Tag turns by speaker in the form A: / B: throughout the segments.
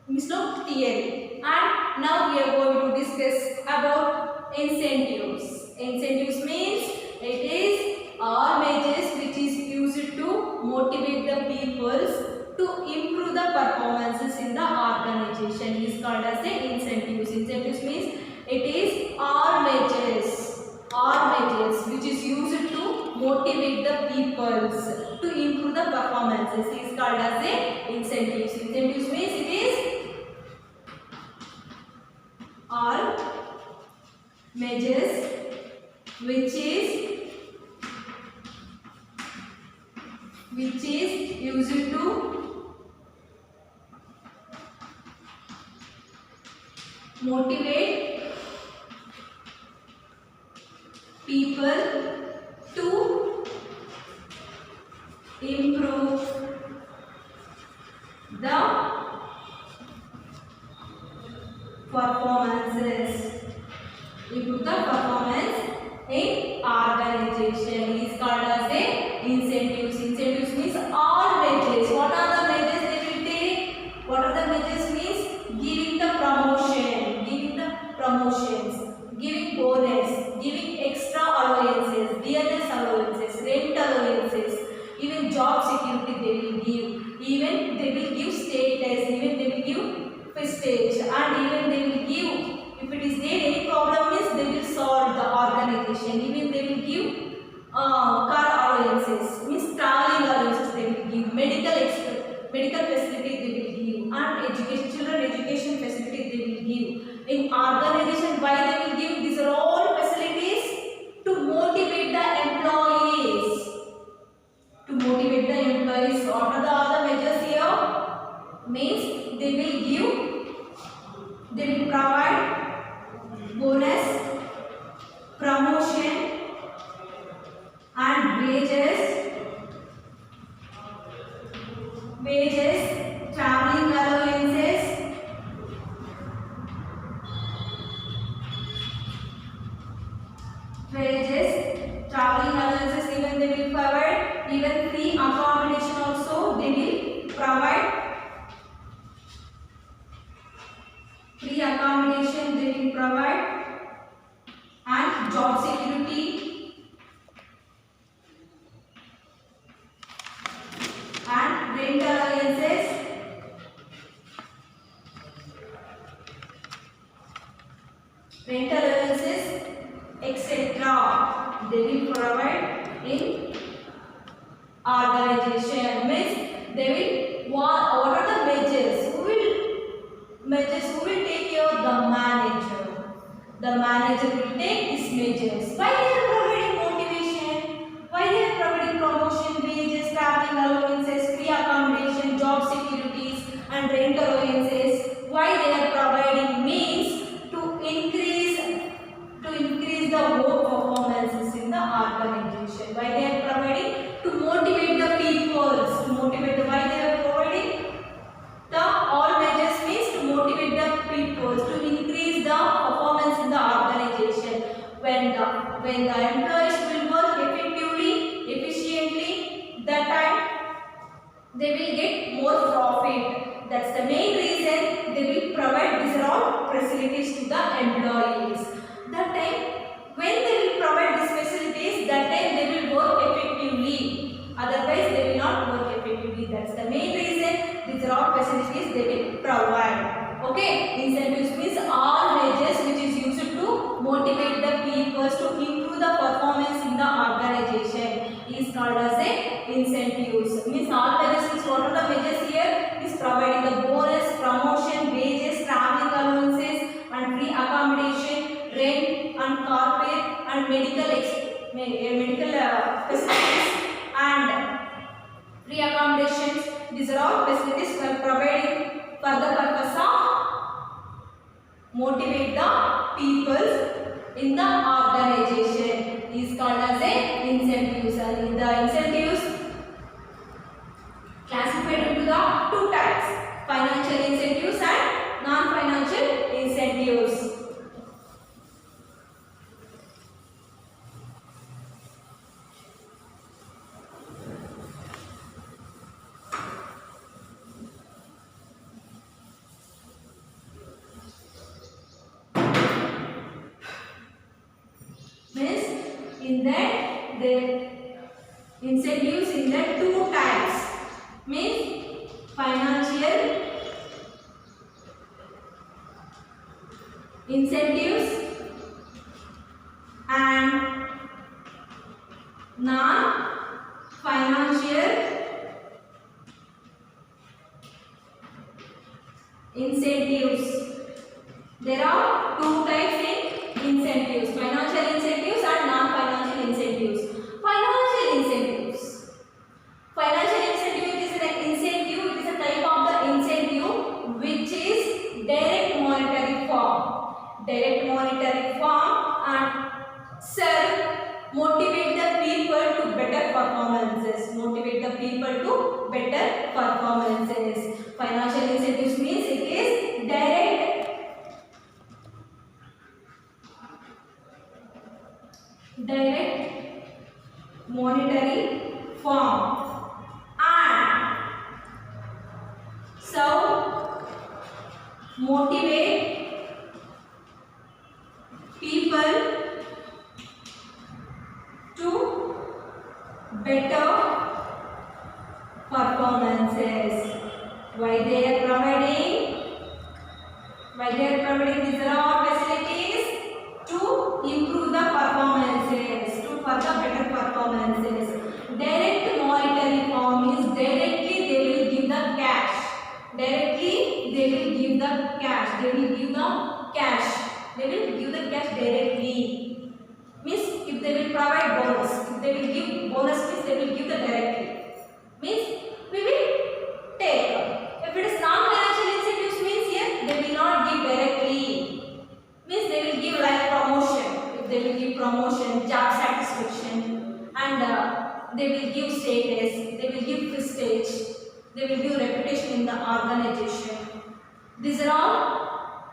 A: means no theory. And now we are going to discuss about incentives. Incentives means it is all measures which is used to motivate the peoples to improve the performances in the organization is called as the incentives. Incentives means it is all measures which is used to motivate the peoples to improve the performances is called as the incentives. Incentives means it is all measures which is used to motivate people to improve the performances. Improve the performance in organization is called as a incentives. Incentives means all measures. What are the measures they will take? What are the measures means? Giving the promotion, giving the promotions, giving bonus, giving extra allowances, dearness allowances, rent allowances, even job security they will give. Even they will give status, even they will give prestige, and even they will give, if it is there any problem is they will solve the organization. Even they will give car allowances, means traveling allowances they will give, medical facility they will give, and education, children education facility they will give. In organization, why they will give? These are all facilities to motivate the employees. To motivate the employees. What are the other measures here? Means they will provide bonus, promotion, and wages, traveling allowances, even they will provide, even free accommodation also they will provide. Free accommodation they will provide, and job security and rent allowances, etc. they will provide in organization. Means they will what are the measures? Who will take care of the manager? The manager will take these measures. Why they are providing motivation? Why they are providing promotion, wages, traveling allowances, free accommodation, job securities, and rent allowances? Why they are providing means to increase the work performances in the organization. Why they are providing? To motivate the people. To motivate the, why they are providing? The all measures means to motivate the people to increase the performance in the organization. When the employees will work effectively, efficiently, that time they will get more profit. That's the main reason they will provide these all facilities to the employees. That time when they will provide these facilities, that time they will work effectively. Otherwise they will not work effectively. That's the main reason these are all facilities they will provide. Okay, incentives means all measures which is used to motivate the people to improve the performance in the organization is called as a incentives. Means all measures means what are the measures here? Is providing the bonus, promotion, wages, traveling allowances, and free accommodation, rent, and car fare, and medical facilities, and free accommodations. These are all facilities for providing for the purpose of motivate the people in the organization is called as a incentives. And the incentives classified into the two types: financial incentives and non-financial incentives. In that, the incentives in that two types, means financial incentives and non-financial incentives. There are two types in incentives: financial incentives and non-financial incentives. Financial incentives. Financial incentive is an incentive. It is a type of the incentive which is direct monetary form. Direct monetary form and serve motivate the people to better performances. Motivate the people to better performances. Financial incentives means it is direct monetary form and so motivate people to better performances. Why they are providing these are all facilities to improve the performances, to further better performances. Direct monetary form is directly they will give the cash. Directly they will give the cash. They will give the cash. They will give the cash directly. Means if they will provide bonus, if they will give bonus means they will give the directly. Means we will take. If it is non-financial incentives means here they will not give directly. Means they will give like promotion. If they will give promotion, job satisfaction, and they will give status, they will give prestige, they will give reputation in the organization. These are all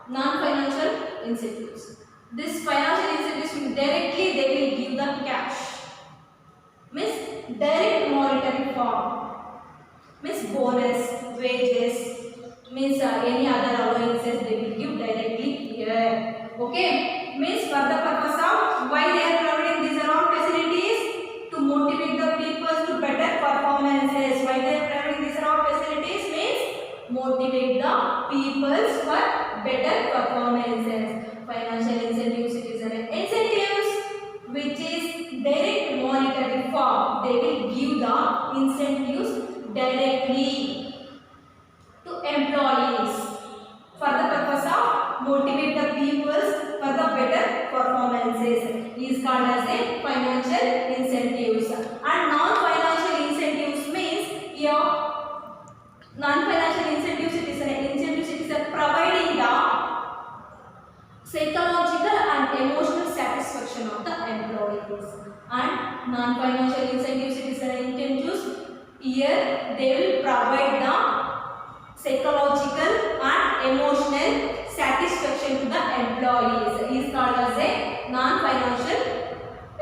A: non-financial incentives. This financial incentives directly they will give the cash. Means direct monetary form. Means bonus, wages, means any other allowances they will give directly here. Okay. Means for the purpose of why they are providing these are all facilities to motivate the people to better performances. Why they are providing these are all facilities means motivate the people for better performances. Financial incentives, it is an incentives which is direct monetary form. They will give the incentives directly to employees for the purpose of motivate the people for the better performances is called as a financial incentives. And non-financial incentives means here non-financial incentives it is an incentives it is a providing the psychological and emotional satisfaction of the employees. And non-financial incentives it is an incentives here they will provide the psychological and emotional satisfaction to the employees is called as a non-financial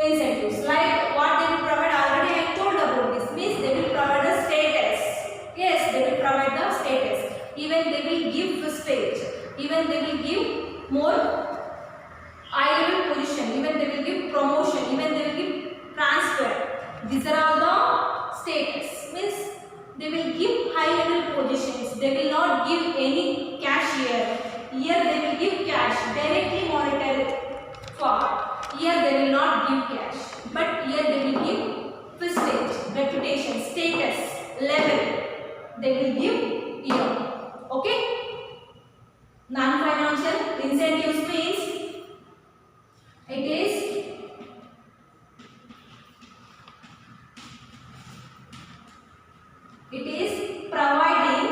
A: incentives. Like what they will provide already I told about this means they will provide the status. Yes, they will provide the status. Even they will give prestige. Even they will give more high level position. Even they will give promotion. Even they will give transfer. These are all the status. Means they will give high level positions. They will not give any cash here. Here they will give cash directly monetary form. Here they will not give cash, but here they will give prestige, reputation, status, level. They will give here. Okay. Non-financial incentives means it is providing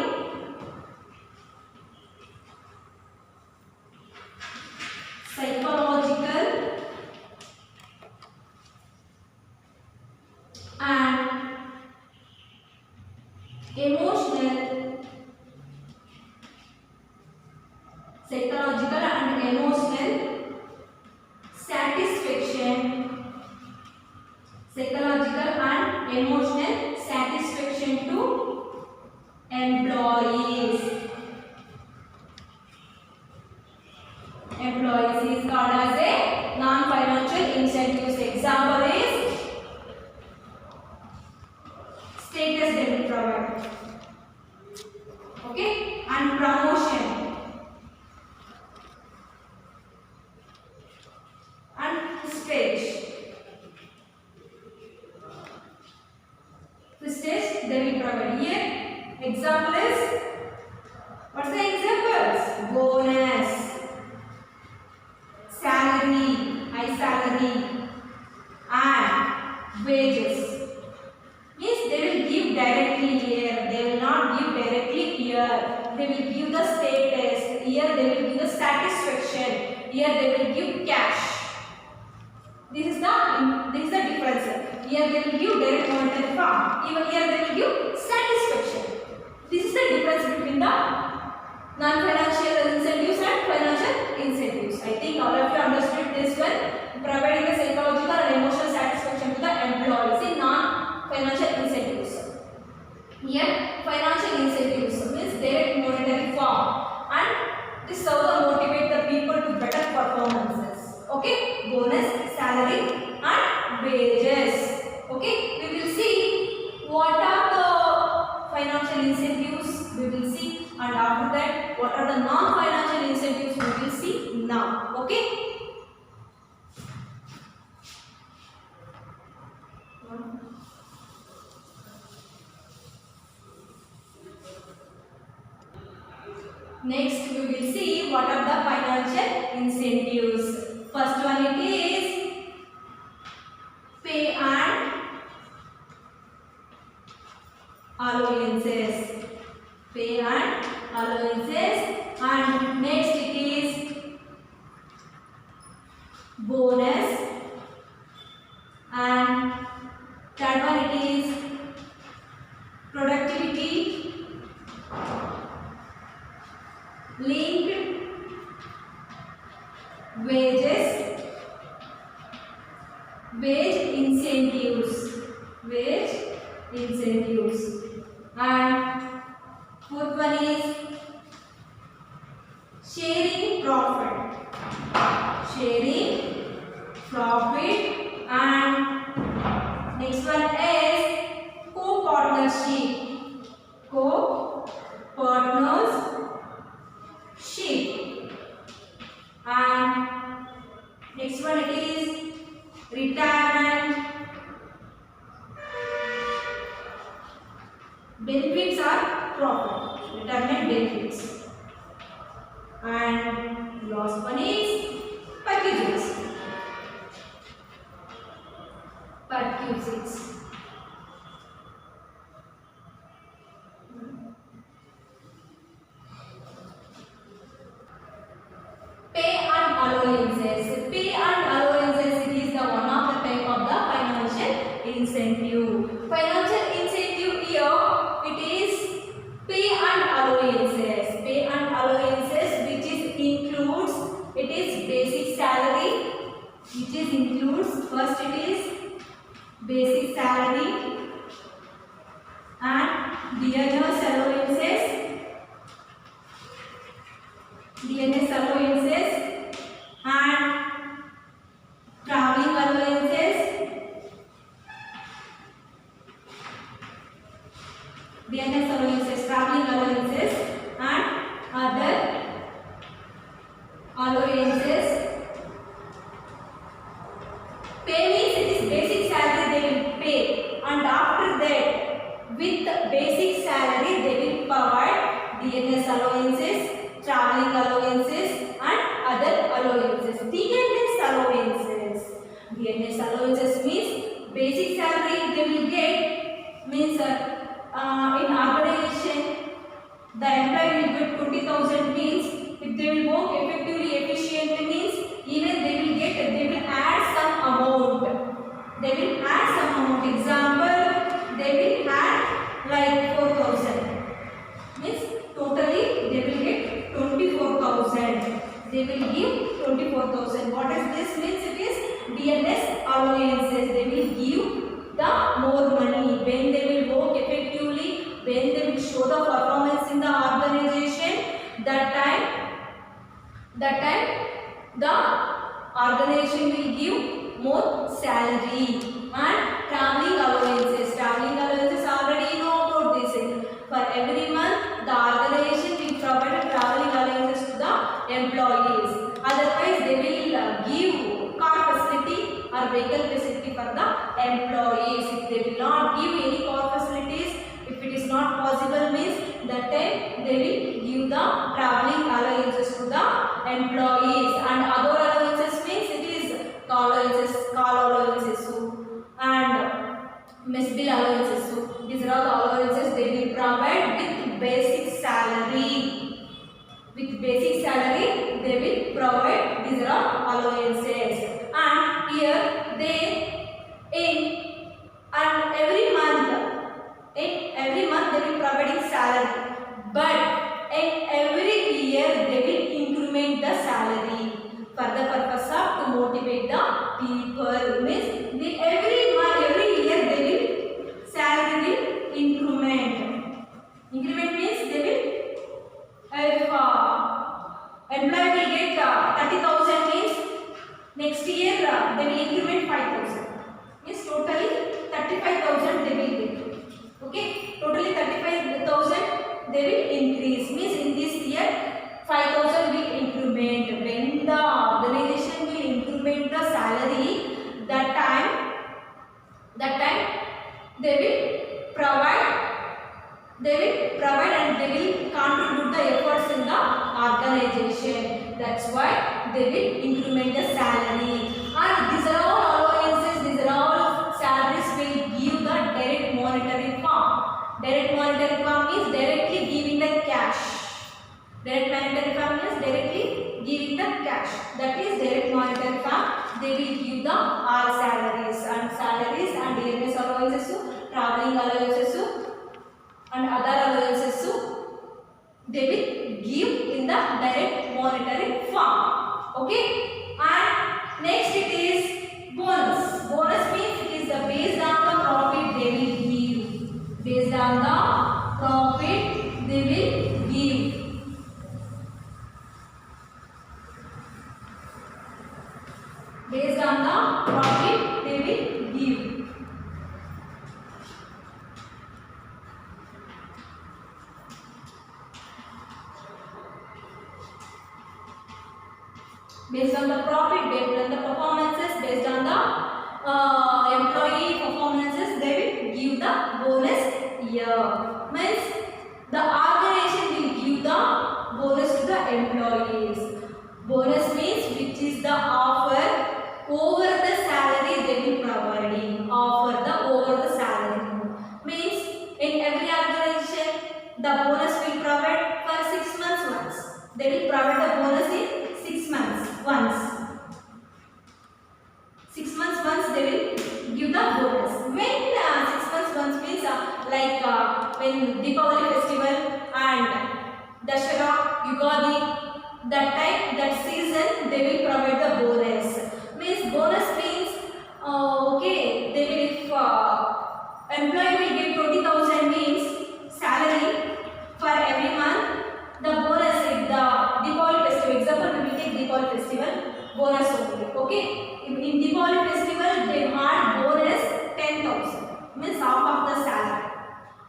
A: psychological and emotional satisfaction to employees. Employees is called as a non-financial incentives. Example is status they will provide. Okay, and promotion and stage. The stage they will provide. Here, example is, what's the examples? Bonus, salary, high salary, and wages. Means they will give directly here. They will not give directly here. They will give the status. Here they will give the satisfaction. Here they will give cash. This is the difference. Here they will give direct monetary form. Even here they will give satisfaction. This is the difference between the non-financial incentives and financial incentives. I think all of you understood this one. Providing the psychological and emotional satisfaction to the employees in non-financial incentives. Here, financial incentives means direct monetary form, and this also motivate the people to better performances. Okay, bonus, salary, and wages. Okay, we will see what are the financial incentives. We will see, and after that, what are the non-financial incentives. We will see now. Okay. Next, we will see what are the financial incentives. First one it is pay and allowances. Pay and allowances. And next it is bonus. And third one it is productivity linked wages, wage incentives, and fourth one is sharing profit, and next one is co-partnership, and next one it is retirement benefits or profit, retirement benefits, and last one is packages. Pay and allowances. Pay and allowances, it is the one of the type of the financial incentive. Financial incentive here, it is pay and allowances. Pay and allowances, which is includes, it is basic salary, which is includes, first it is basic salary and DNS allowances and traveling allowances, traveling allowances and other allowances. Pay means it is basic salary they will pay, and after that with basic salary they will provide DNS allowances, traveling allowances and other allowances. DNS allowances means basic salary they will get, means in organization the employee will get 20,000, means if they will work effectively, efficiently, means even they will add some amount. Example, they will add like 4,000. Means totally they will get 24,000. They will give 24,000. What does this means? It is DNS allowances. They will give the more money when they will work effectively, when they will show the performance in the organization. That time the organization will give more salary. And traveling allowances already they will give the traveling allowances to the employees, and other allowances means it is car allowances so, and mess bill allowances. So these are all the allowances they will provide with basic salary. With basic salary they will provide these are all allowances, and here they and every month they will providing salary, but in every year they will increment the salary for the purpose of to motivate the people. Means the every year they will salary will increment. Increment means they will, if employee will get 30,000 means next year they will increment 5,000. Means totally 35,000 they will get. Okay, totally 35,000 they will increase. Means in this year 5,000 will increment. When the organization will increment the salary, that time they will provide and they will contribute the efforts in the organization. That's why they will increment the salary. And these are all allowances, these are all salaries will give the direct monetary form. Direct monetary form means directly giving the cash. Direct monetary form means directly giving the cash. That is direct monetary form. They will give the all salaries and DMS allowances, traveling allowances, and other allowances, they will give in the direct monetary form. Okay, and next it is bonus. Bonus means it is the based on the profit they will give. Based on the profit they will give. Based on the profit they will give. Based on the profit, based on the performances, based on the employee performances, they will give the bonus year. Means the organization will give the bonus to the employees. Bonus means which is the offer over the salary they will providing. Offer over the salary. Means in every organization the bonus will provide for 6 months once. They will provide the bonus in 6 months once. 6 months once they will give the bonus. When 6 months once means when Deepavali festival and Dashara, Yugadi, that season they will provide the bonus. Means bonus means okay, they will if employee will get 20,000 means salary for every month. The bonus in the Deepavali festival, example we will take Deepavali festival bonus only. Okay, in Deepavali festival they had bonus 10,000 means half of the salary.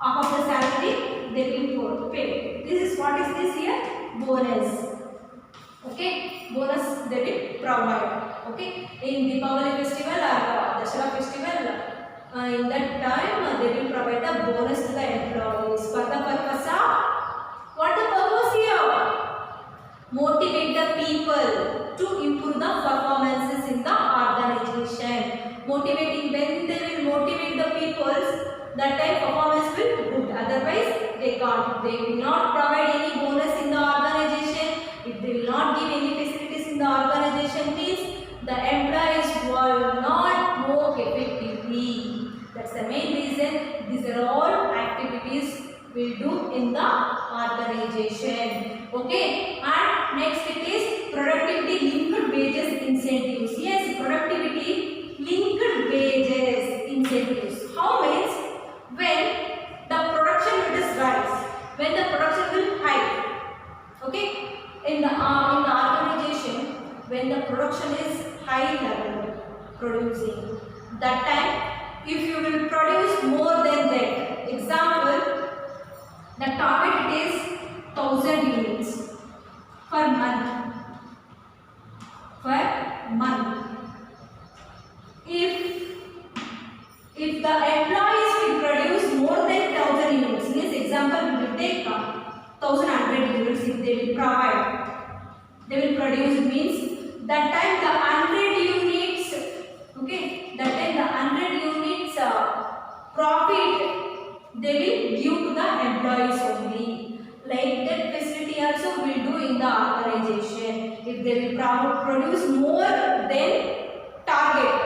A: Half of the salary they will pay. This is what is this here? Bonus. Okay, bonus they will provide. Okay, in Deepavali festival or Dashara festival, in that time they will provide the bonus to the employees for the purpose of what the purpose here? Motivate the people to improve the performances in the organization. Motivating, when they will motivate the people, that time performance will be good. Otherwise, they can't. They will not provide any bonus in the organization. If they will not give any facilities in the organization, means the employees will not work effectively. That's the main reason. These are all activities will do in the organization. Okay, and next it is productivity linked wages incentives. Yes, productivity linked wages incentives. How means when the production will rise, when the production will high. Okay, in the organization, when the production is high level producing, that time if you will produce more than that, example, the target is 1000 units per month. If the employees will produce more than 1000 units, means example we will take 1000 1100 units if they will provide. They will produce means that time the 100 units, okay, that time the 100 units profit they will give to the employees only. Like that facility also will do in the organization. If they will produce more than target,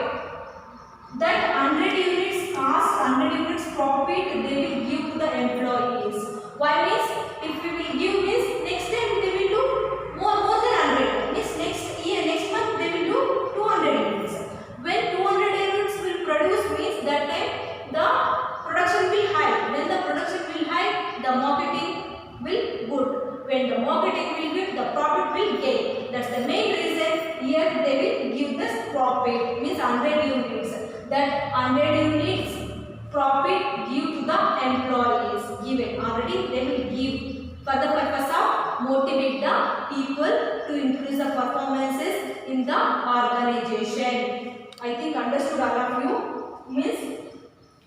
A: that 100 units cost, 100 units profit they will give to the employees. Why means if we will give means next time they will do more than 100. Means next year, next month they will do 200 units. When 200 units will produce means that time the production will high. When the production will high, the marketing will good. When the marketing will good, the profit will gain. That's the main reason here they will give this profit means 100 units. That 100 units profit give to the employees given already they will give for the purpose of motivate the people to increase the performances in the organization. I think understood all of you. Means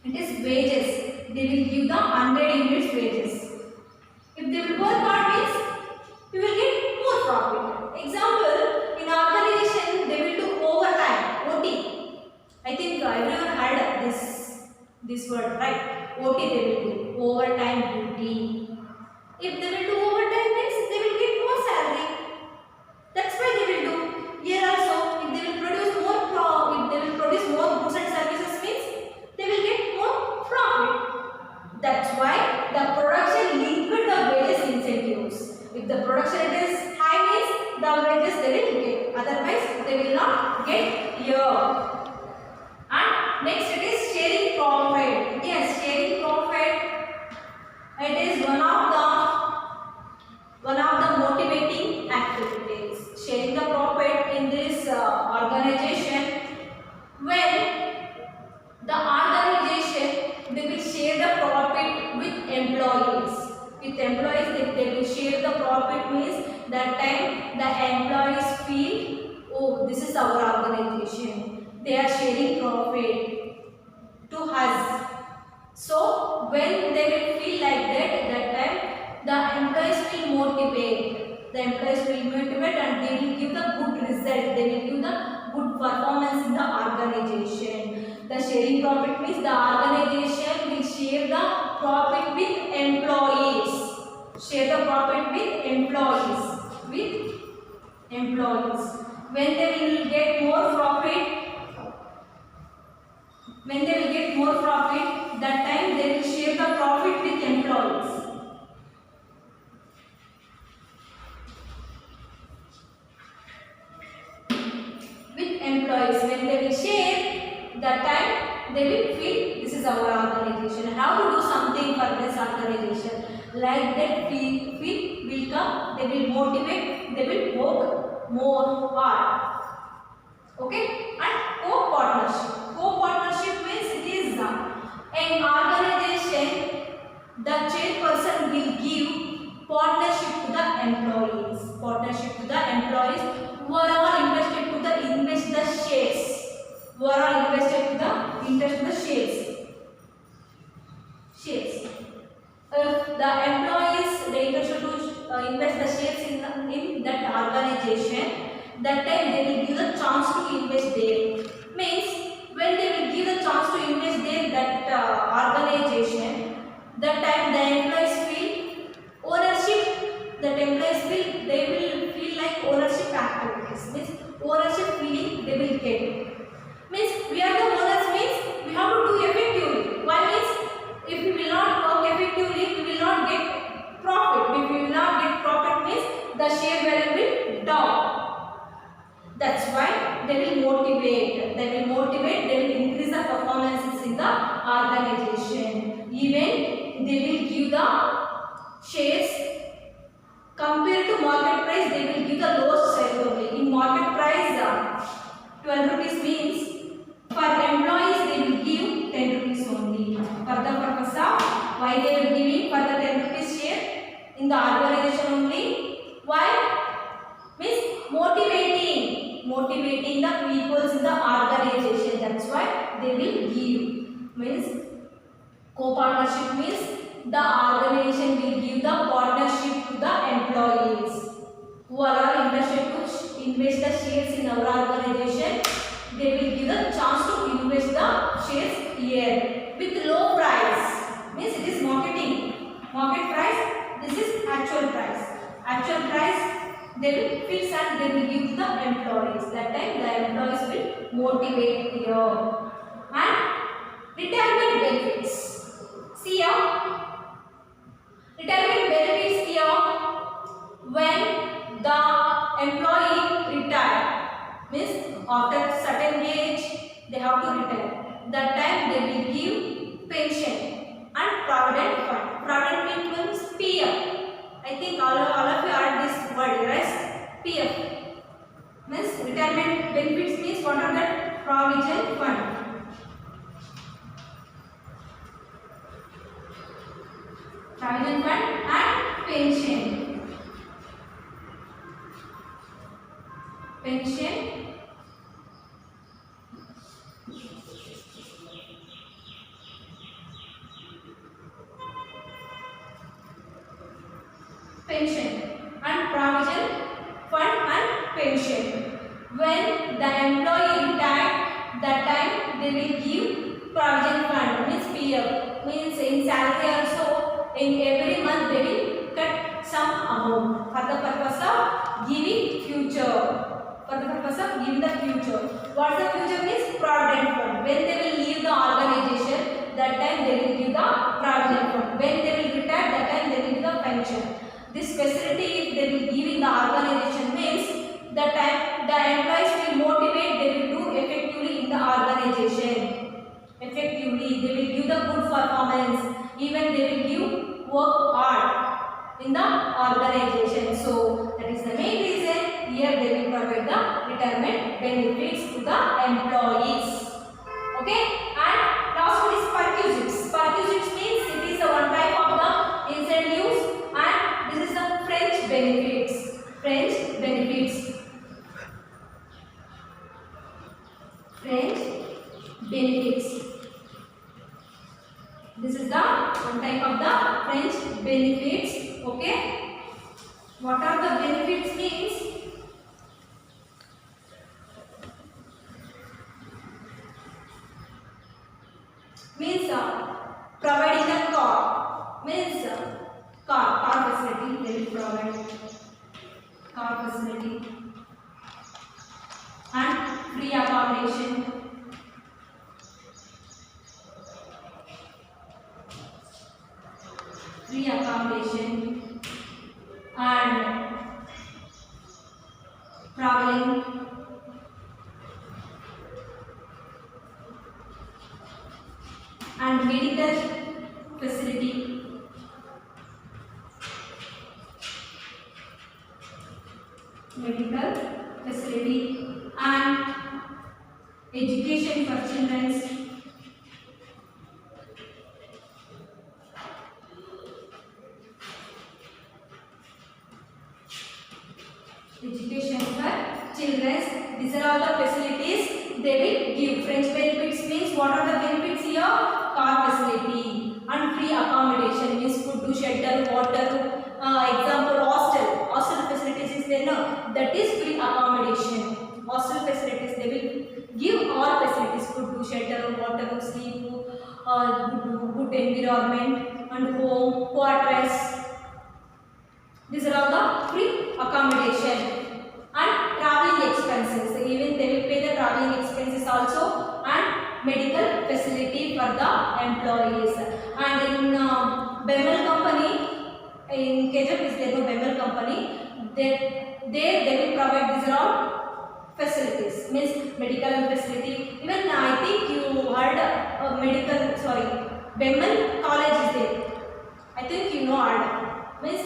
A: it is wages. They will give the 100 units wages. If they will work hard means you will get more profit. Example, in organization they will do overtime, OT. I think everyone heard this word, right? OT they will do, overtime duty. If they will do overtime means they will get more salary. That's why they will do. Here also, if they will produce more goods and services means they will get more profit. That's why the production linked with the wages incentives. If the production is high means the wages they will get. Otherwise they will not get here. And next it is sharing profit. Yes, sharing profit. It is one of the motivating activities. Sharing the profit in this organization. When the organization they will share the profit with employees. With employees they will share the profit means that time the employees feel, oh, this is our organization. They are sharing profit to us. So when they will feel like that time the employees will motivate. The employees will motivate and they will give the good result. They will give the good performance in the organization. The sharing profit means the organization will share the profit with employees. Share the profit with employees. When they will get more profit, that time they will share the profit with employees. When they will share, that time they will feel this is our organization. How to do something for this organization? Like that feel will come, they will motivate, they will work more hard. Okay? And co-partnership. Co-partnership means it is an organization, the chairperson will give partnership to the employees. Partnership to the employees who are all invested to the invest the shares. Who are all invested to the invest the shares. If the employees they interested to invest the shares in that organization, that time they will give the chance to invest there. Means when they will give the chance to invest there that organization, that time the employees feel ownership. That employees feel they will feel like ownership activities. Means ownership feeling they will get. Means we are the owners means we have to do effectively. Why means if we will not work effectively, we will not get profit. If we will not get profit means the share value will down. That's why they will motivate. They will increase the performances in the organization. Even they will give the shares compared to market price. They will give the lowest share only. In market price, 12 rupees means for employees they will give 10 rupees only. For the purpose of why they will giving for the 10 rupees share in the organization only. Why? Means motivating the peoples in the organization. That's why they will give. Means co-partnership means the organization will give the partnership to the employees who are interested to invest the shares in our organization. They will give the chance to invest the shares here with low price. Means it is market price. This is actual price. Actual price they will fix and they will give to the employees. That time the employees will motivate here. And retirement benefits. See here. Retirement benefits here when the employee retire. Means after certain age they have to retire. That time they will give pension and provident fund. Provident means PF. I think all of you heard this word, right? PF. Means retirement benefits means what are that? Provident fund. Provident fund and pension. Pension. Pension and provident fund and pension. When the employee retired, that time they will give provident fund means PF. Means in salary also in every month they will cut some amount for the purpose of giving future. For the purpose of giving the future. What the future means? Provident fund. When they will leave the organization, that time they will give the provident fund. When they will retire, that time they will give the pension. This facility if they will give in the organization means the time the employees will motivate, they will do effectively in the organization. Effectively, they will give the good performance. Even they will give work hard in the organization. So that is the main reason here they will provide the retirement benefits to the employees. Okay, and last one is perquisites. Perquisites means it is a one type of the incentives and this is the French benefits. French benefits. French benefits. This is the one type of the French benefits. Okay. What are the benefits means? Means providing a car. Means car facility. They will provide car facility and free accommodation. Free accommodation and traveling and medical facility. Medical facility and education for children. Education for children. These are all the facilities they will give. French benefits means what are the benefits here? Car facility and free accommodation means food, shelter, water. Example hostel. Hostel facilities is there no? That is free accommodation. Hostel facilities they will give all facilities: food, shelter, water, sleep, good environment and home, quarters. These are all the free accommodation and traveling expenses. Even they will pay the traveling expenses also and medical facility for the employees. And in Bemel company, in KJF is there no Bemel company. They will provide these are all facilities. Means medical facility. Even I think you heard Bemel college is there. I think you know heard. Means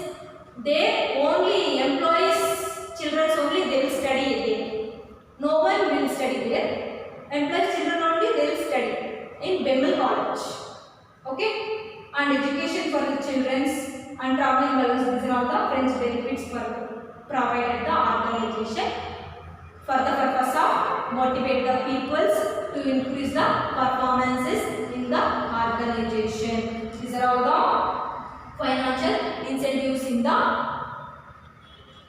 A: they only employees, children only they will study there. No one will study there. Employees children only they will study in Bemel college. Okay, and education for the children and traveling balance. These are all the French benefits for provided the organization for the purpose of motivate the peoples to increase the performances in the organization. These are all the in the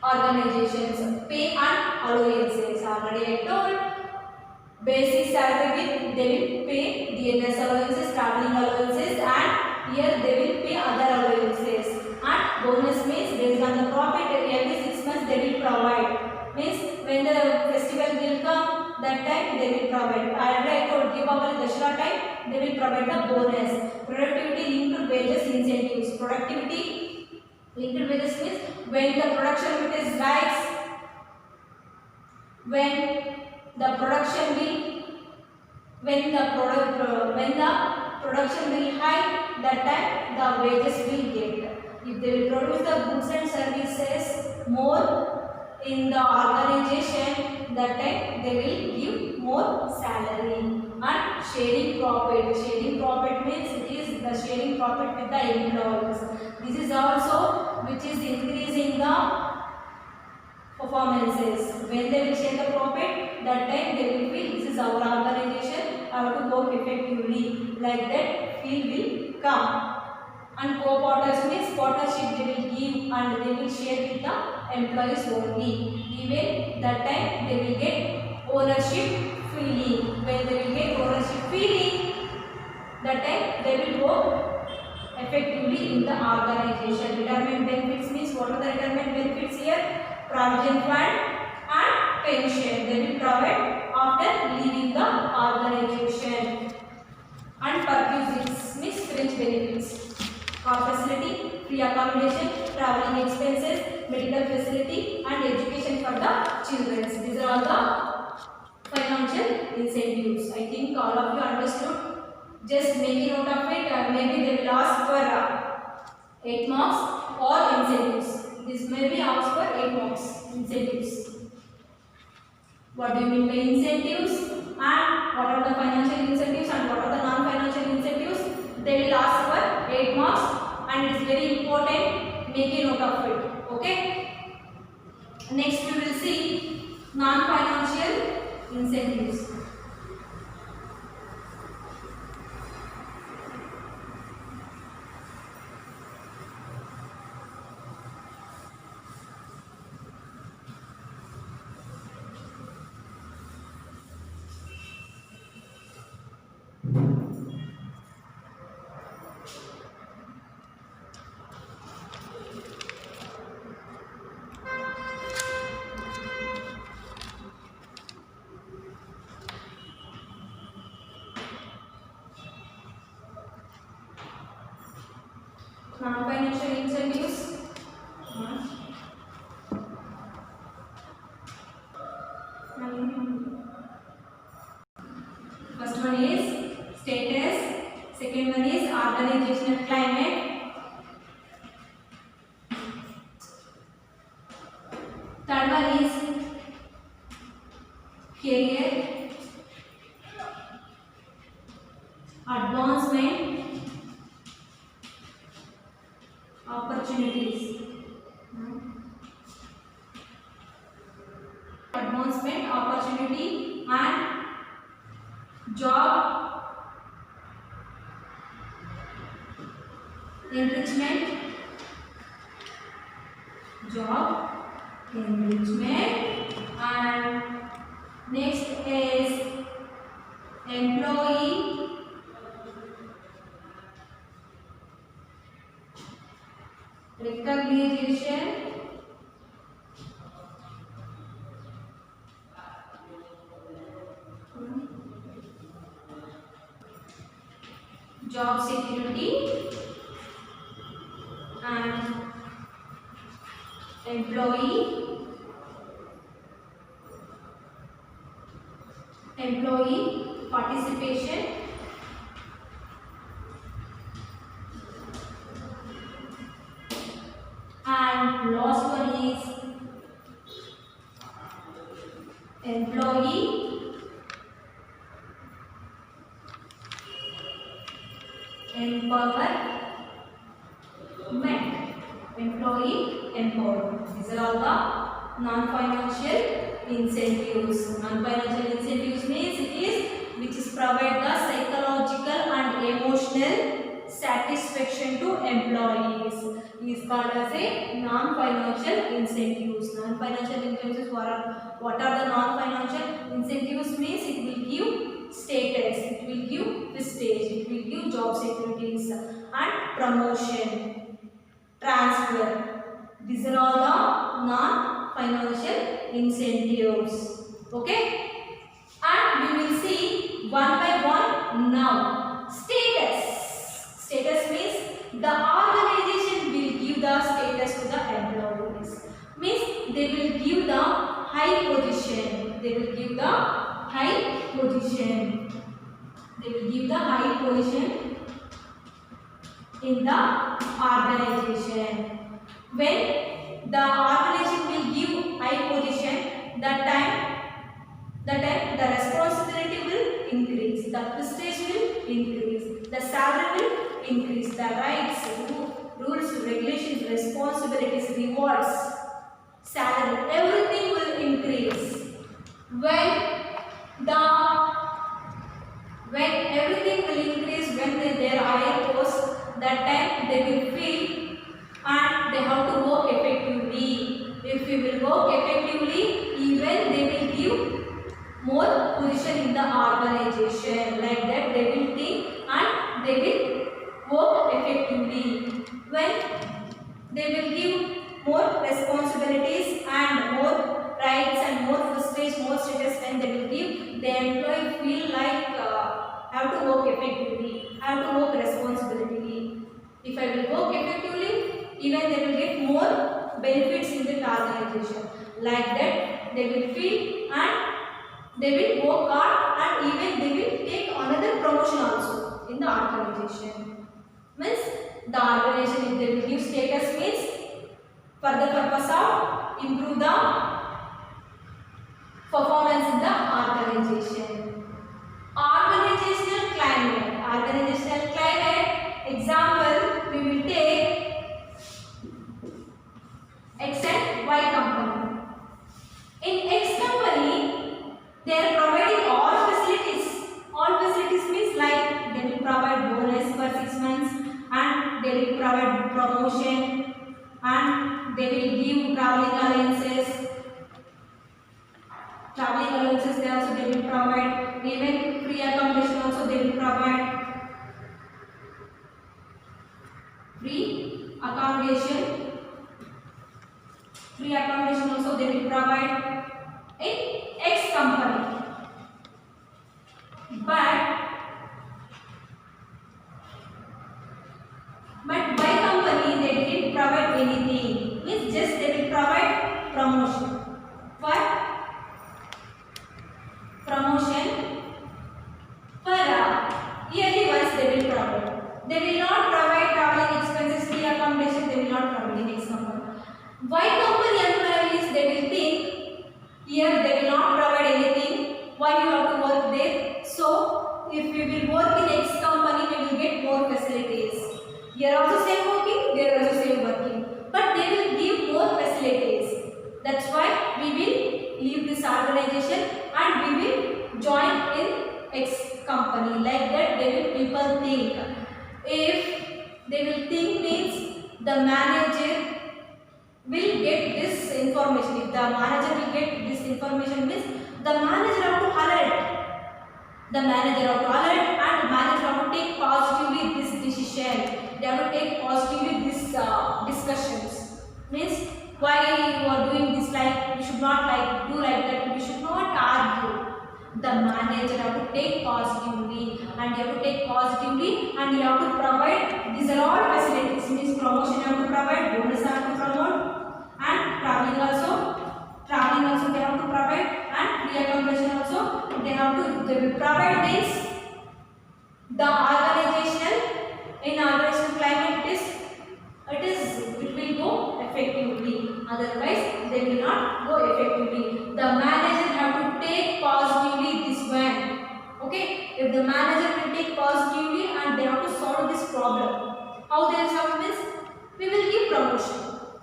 A: organizations. Pay and allowances. Already I told, basic salary with they will pay DNS allowances, traveling allowances, and here they will pay other allowances. And bonus means based on the profit every 6 months they will provide. Means when the festival will come, that time they will provide. Already I told Deepavali Dashera time they will provide the bonus. Productivity linked wages incentives. Productivity linked wages means when the production unit is rise, when the production will, when the production will high, that time the wages will get. If they will produce the goods and services more in the organization, that time they will give more salary. And sharing profit. Sharing profit means it is the sharing profit with the employees. This is also which is increasing the performances. When they will share the profit, that time they will feel this is our organization, I have to work effectively. Like that feel will come. And co-partners means partnership they will give and they will share with the employees only. Even that time they will get ownership feeling. When they will get ownership feeling, that time they will work effectively in the organization. Retirement benefits means what are the retirement benefits here? Provident fund and pension they will provide after leaving the organization. And perquisites means fringe benefits. Car facility, free accommodation, traveling expenses, medical facility and education for the children. These are all the financial incentives. I think all of you understood. Just make a note of it. Maybe they will ask for 8 marks or incentives. This may be asked for 8 marks incentives. What do you mean by incentives? And what are the financial incentives and what are the non-financial incentives? They will ask for 8 marks and it is very important. Make a note of it. Okay. Next we will see non-financial incentives. Non-financial incentives. First one is status, second one is organizational climate, third one is career, advancement, opportunities. Advancement, opportunity and job enrichment, and next is employee recognition, job security and employee participation and last one is employee empowerment. Employee empowerment. These are all the non-financial incentives. Non-financial incentives means it is which is provide the psychological and emotional satisfaction to employees is called as a non-financial incentives. Non-financial incentives, what are the non-financial incentives? Means it will give status, it will give prestige, it will give job securities and promotion, transfer. These are all the non-financial incentives. Okay? And we will see one by one now. Status. Status means the organization will give the status to the employees. Means they will give the high position. They will give the high position. They will give the high position in the organization. When the organization will give high position, that time the responsibility will increase, the prestige will increase, the salary will increase, the rights, rules, regulations, responsibilities, rewards, salary, everything will increase. When everything will increase, when they are higher post, that time they will feel and they have to work effectively. If we will work effectively, even they will give more position in the organization. Like that they will think and they will work effectively. When they will give more responsibilities and more rights and more prestige, more status, when they will give, the employee feel like have to work effectively, have to work responsibility. If I will work effectively, even they will get more benefits in the organization. Like that they will feel and they will work hard and even they will take another promotion also in the organization. Means the organization, if they will give status, means for the purpose of improve the performance in the organization. Organizational climate. Organizational climate example we will take X and Y company. In X company, they are providing all facilities. All facilities means like they will provide bonus for 6 months and they will provide promotion and they will give traveling allowances. Traveling allowances they will provide. Even free accommodation also they will provide. Free accommodation. Free accommodation also they will provide in X company. But Y company they didn't provide anything. Means just they will provide promotion. For yearly once they will provide. They will not provide traveling expenses, free accommodation. They will not provide in X company. Y company employees they will think here they will not provide anything. Why you have to work there? So if we will work in X company, we will get more facilities. Here also same working, there also same working, but they will give more facilities. That's why we will leave this organization and we will join in X company. Like that they will people think. If they will think means the manager will get this information. If the manager will get this information means the manager have to alert. The manager have to alert and manager have to take positively this decision. They have to take positively this discussions. Means why you are doing this, like we should not do like that. We should not argue. The manager have to take positively and you have to take positively and you have to provide. These are all facilities. Means promotion you have to provide, bonus have to promote. And traveling also they have to provide and free accommodation also they will provide. Means the organizational climate it will go effectively, otherwise they will not go effectively. The manager have to take positively this one. Okay, if the manager will take positively and they have to solve this problem, how they will solve this? We will give promotion.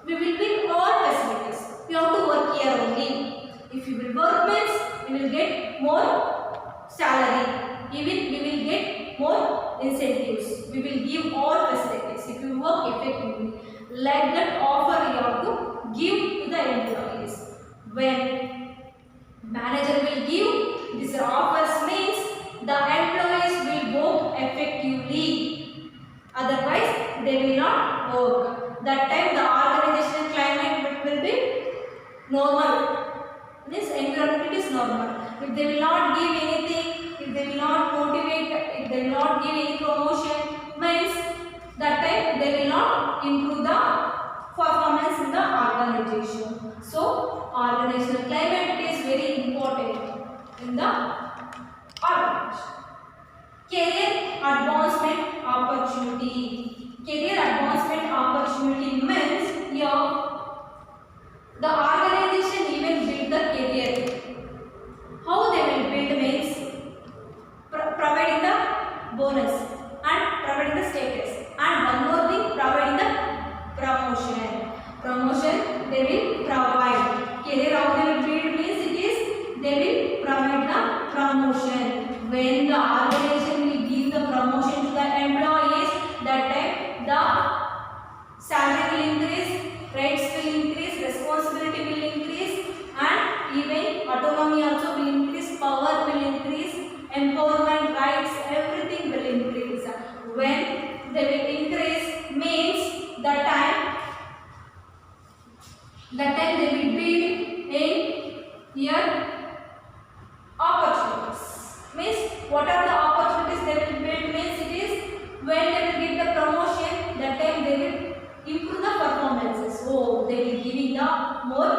A: We will give all facilities. You have to work here only. If you will work means you will get more salary. Even we will get more incentives. We will give all facilities. If you work like that offer you have to give to the employees. When manager will give these offers means the employees will work effectively, otherwise they will not work. That time the organizational climate will be normal, this environment is normal. If they will not give anything, if they will not motivate, if they will not give any promotion, means that time they will not improve the performance in the organization. So organizational climate is very important in the organization. Career advancement opportunity. Career advancement opportunity means here the organization even build the career. How they will build means providing the bonus and providing the status, and one more thing, providing the promotion. Promotion they will provide. Career how they will build means it is they will provide the promotion. When the organization will give the promotion to the employees, that time the salary will increase, rights will increase, responsibility will increase, and even autonomy also will increase, power will increase, empowerment, rights, everything will increase. When they will increase means the time they will build in here opportunities. Means what are the opportunities they will build means it is when they will give the promotion, that time they will improve the performances. So they will giving the more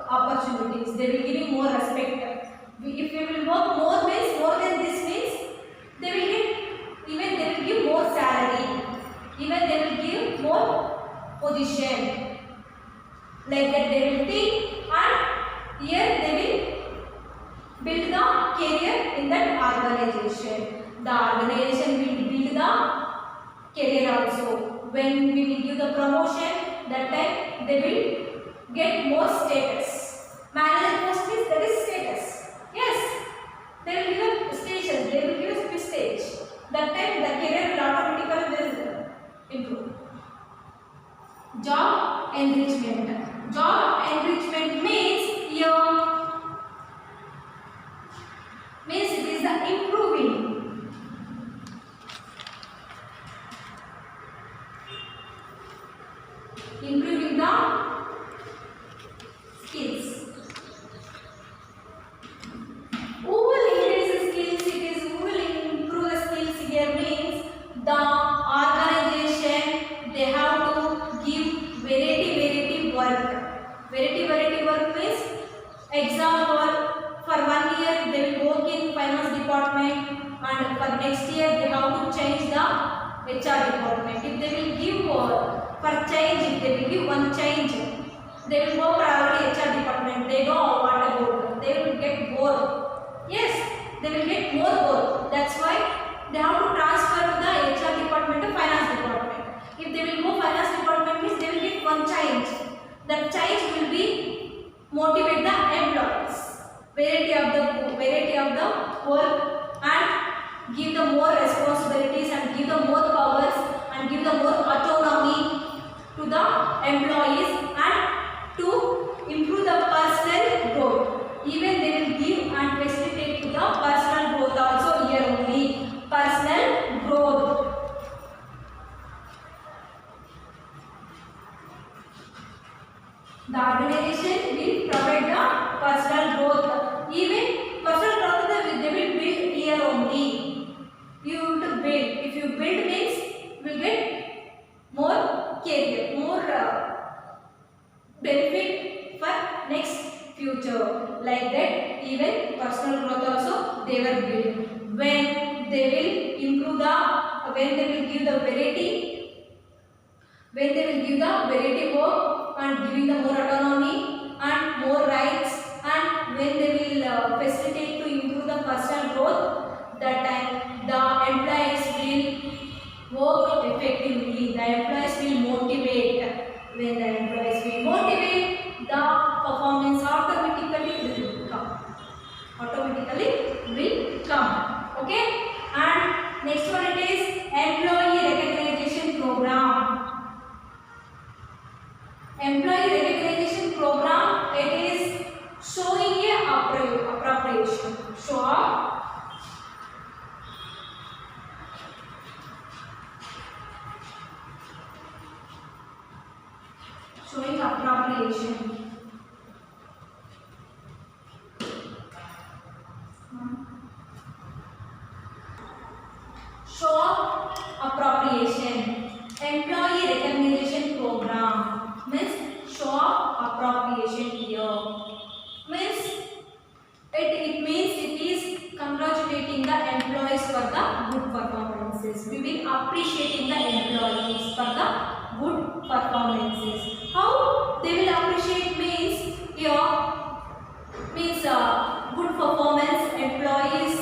A: opportunities, they will giving more respect. If we will work more means more than this means they will get, even they will give more salary, even they will give more position. Like that they will think, and here they will build the career in that organization. The organization will build the career also. When we will give the promotion, that time they will get more status. Manager post means that is status. Yes, they will give a station, they will give a prestige. That time the career will automatically will improve. Job enrichment. Job enrichment means here means it is the improving. Improving the skills. Who will increase the skills? It is who will improve the skills here means the organization they have to give variety work. Variety work means example for 1 year they will work in finance department, and for next year they have to change the HR department. If they will give for change, if they will give one change, they will go for already HR department. They know what about. They will get bored. Yes, they will get more bored. That's why they have to transfer to the HR department to finance department. If they will go finance department means they will get one change. That change will be motivate the employees. Variety of the work, and give them more responsibilities, and give them more powers, and give them more autonomy to the employees, and to improve the personal growth. Even they will give and facilitate to the personal growth also here only. Personal growth. The organization will provide the personal growth. Even personal growth they will build here only. You have to build. If you build means you will get more career, more benefit for next future. Like that, even personal growth also they will build. When they will improve the, when they will give the variety, when they will give the variety work, and giving the more autonomy and more rights, and when they will facilitate to improve the personal growth, that time the employees will work effectively. The employees will motivate. When the employees will motivate, the performance automatically will come. Okay. And next one it is employee recognition program. showing appropriation. Show appropriation. Employee recognition program means show appropriation here. Means it means it is congratulating the employees for the good performances. We will appreciating the employees for the good performances. How they will appreciate means here means good performance employees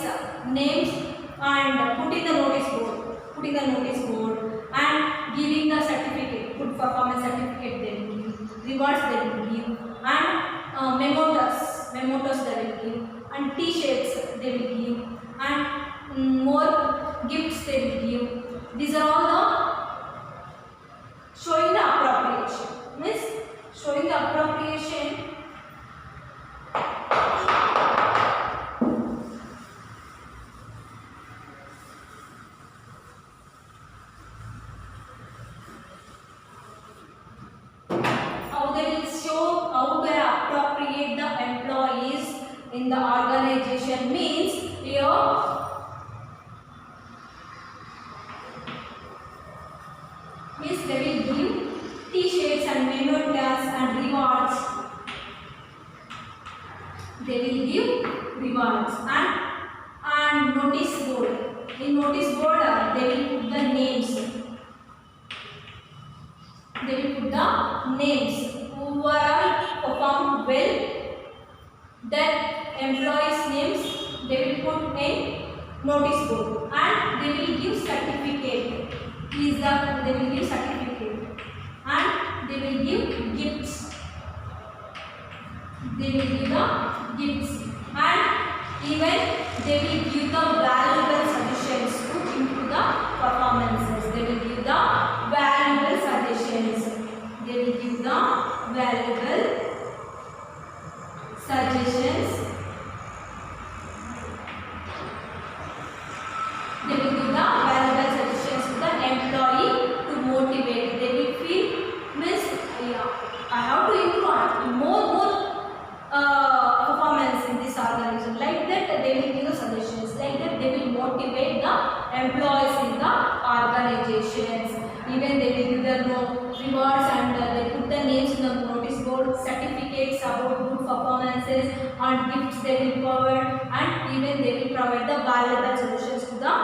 A: names and putting the notice board and giving the certificate, good performance certificate they will give, rewards they will give, and mementos they will give, and t-shirts they will give, and more gifts they will give. These are all the showing the appropriation. Means showing the appropriation. In the organization means here means they will give t-shirts and mementos and rewards. They will give rewards and notice board. In notice board they will put the names. They will put the names who are performed well. That employees' names they will put in notice board and they will give certificate. They will give certificate and they will give gifts. They will give the gifts and even they will give the valuable suggestions to improve the performances. They will give the valuable suggestions. They will give the valuable suggestions. They will give the valuable suggestions to the employee to motivate. They will feel means I have to improve more performance in this organization. Like that they will give the suggestions. Like that they will motivate the employees in the organizations. Even they will give the rewards and they put the names in the notice board, certificates about good performances and gifts they will provide, and even they will provide the valuable solutions to the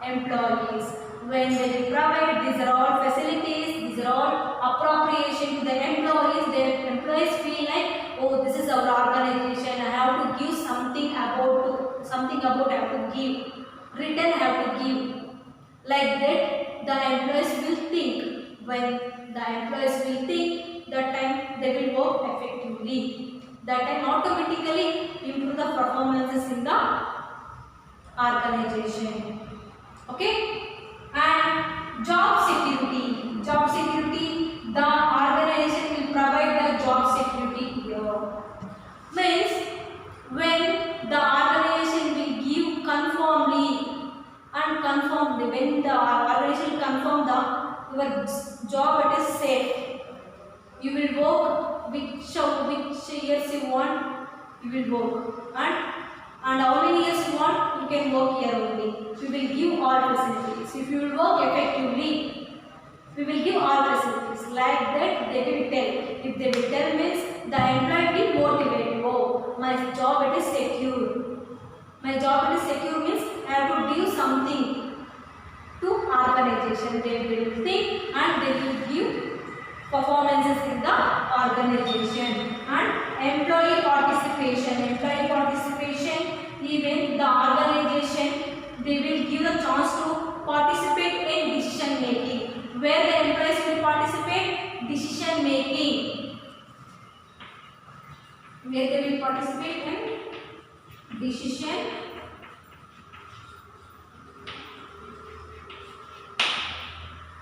A: employees. When they will provide, these are all facilities, these are all appropriation to the employees. The employees feel like, oh, this is our organization, I have to give something about I have to give, written I have to give. Like that the employees will think. When the employees will think, that time they will work effectively. That time automatically improve the performances in the organization. Okay? And job security. Job security, the organization will provide the job security here. Means when the organization will give conformly and confirmed, when the organization confirm your job it is safe, you will work which years you want, you will work, and how many years you want, you can work here only. We will give all facilities. If you will work effectively, we will give all facilities. Like that they will tell. If they will tell means the employee will motivate. Oh, my job it is secure. My job it is secure means I have to give something to organization. They will think and they will give performances in the organization. And employee participation. Even the organization they will give the chance to participate in decision making. Where the employees will participate? Decision making. Where they will participate in decision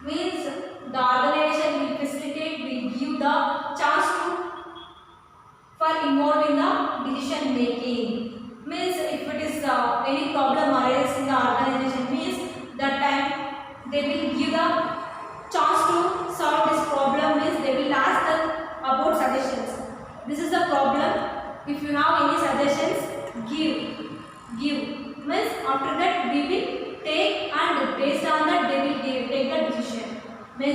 A: means the organization will facilitate, will give the chance for involved in the decision making. Means if it is any problem arises in the organization, means that time they will give the chance to solve this problem. Means they will ask the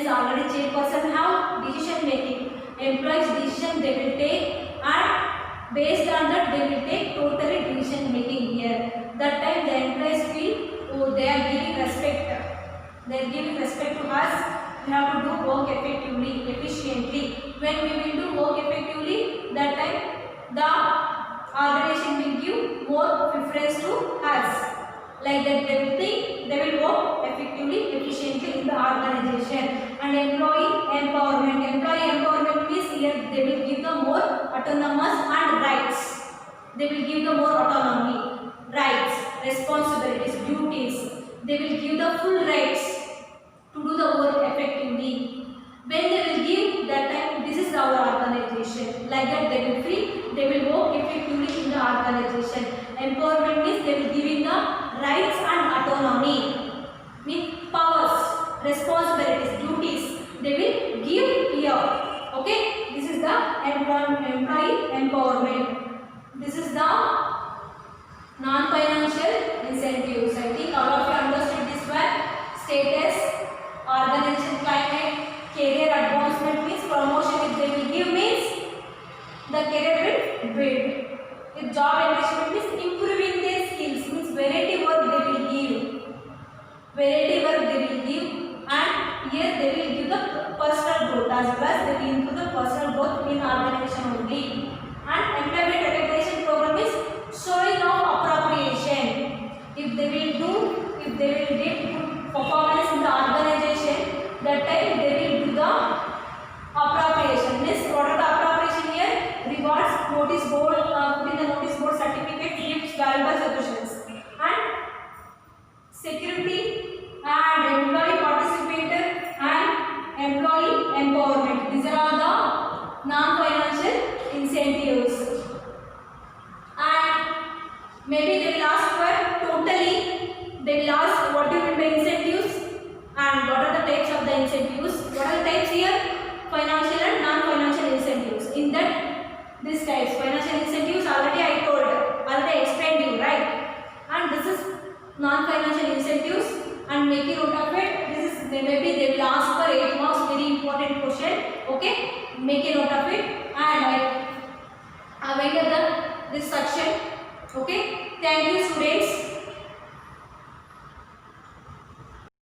A: already chairperson have decision making. Employees decision they will take, and based on that they will take totally decision making here. That time the employees feel, oh, they are giving respect. They are giving respect to us. We have to do work effectively, efficiently. When we will do work effectively, that time the organization will give more preference to us. Like that they will think they will work effectively, efficiently in the organization. And employee empowerment. Employee empowerment means here they will give the more autonomous and rights. They will give the more autonomy, rights, responsibilities, duties. They will give the full rights to do the work effectively. When they will give that time, this is our organization. Like that they will feel they will work effectively in the organization. Empowerment means they will giving the rights and autonomy, means powers, responsibilities, duties. They will give here. Okay, this is the employee empowerment. This is the non-financial incentives. I think all of you understood this one. Status, organization climate, career advancement means promotion. If they will give means the career will build. If job enrichment means improving their skills, means variety work they will give. Variety work they will give, and here they will give the personal growth as well as they will improve the personal growth in organization only. And employment recognition program is showing of appropriation. If they will give good performance in the organization, that time they will do the appropriation. Means what are the appropriation here? Rewards, notice board, put in the notice board certificate, gifts, valuable solutions, and security and employee participator and employee empowerment. These are all the non-financial incentives. And maybe they will ask for totally. They will ask what do you mean by incentives and what are the types of the incentives. What are the types here? Financial and non-financial incentives. In that, these types, financial incentives already I told, already explained you, right? And this is non-financial incentives, and make a note of it. This is maybe they will ask for 8 marks, very important question. Okay, make a note of it, and I wait at this section. Okay, thank you students.